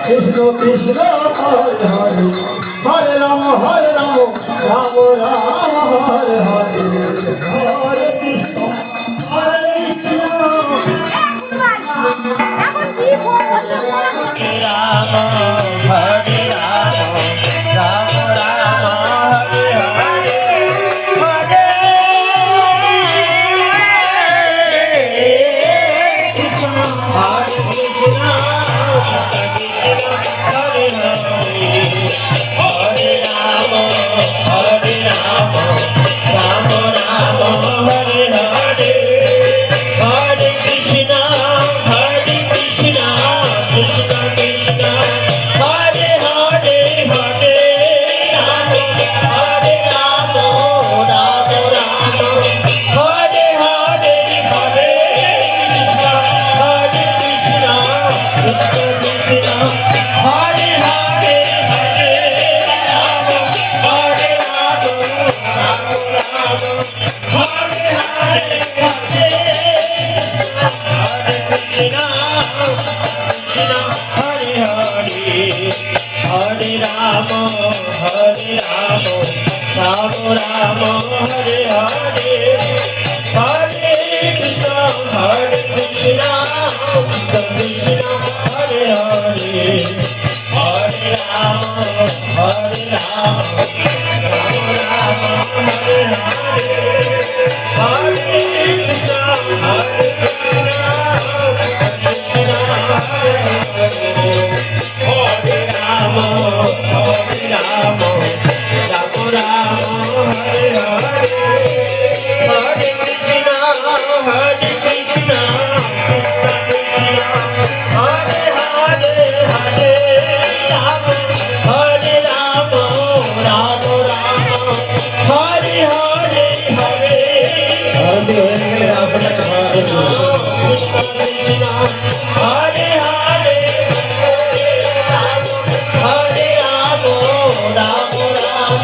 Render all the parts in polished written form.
Krishna Krishna Hare Hare Hare Ram Ram Ram Hare Hare Hare Krishna Hare Ram Hare Ram Ram Ram Hare Hare Hare Krishna Hare Krishna Hare Hare Hare Ram Ram Ram Hare Hare Hare Krishna Krishna Krishna Hare Hare Hare Ram Ram Ram Hare Hare Hare Krishna Krishna Krishna Hare Hare Hare Ram Hare Ram Hare Hare Hare Krishna Hare Hare Hare Ram Ram Ram Hare Hare Hare Krishna Krishna Krishna Hare Hare Hare Ram Ram Ram Hare Hare Hare Krishna Krishna Hare Ram Ram Ram Hare Hare Hare Krishna Krishna Hare Hare Hare Ram Hare Ram Ram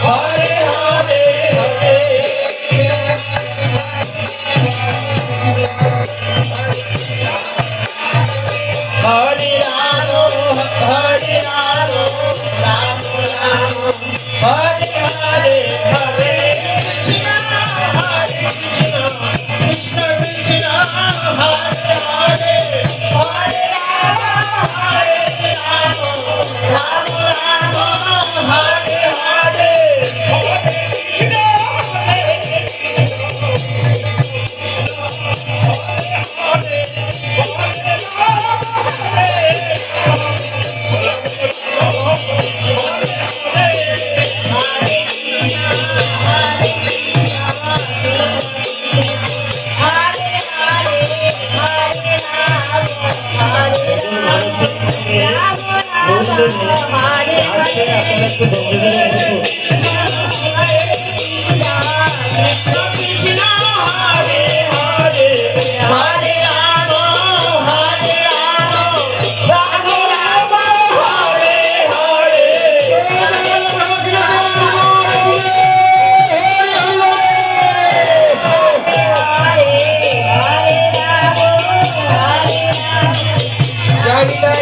Hare Hare Hare Krishna Krishna Hare Hare Hare Ram Ram Hare Hare Hare Hare Ram Ram Hare Hare Hare Krishna Krishna Krishna Hare Hare Hare Ram Ram Hare Hare Krishna Krishna Hare Hare Hare Ram Ram Hare Hare Joy Nitai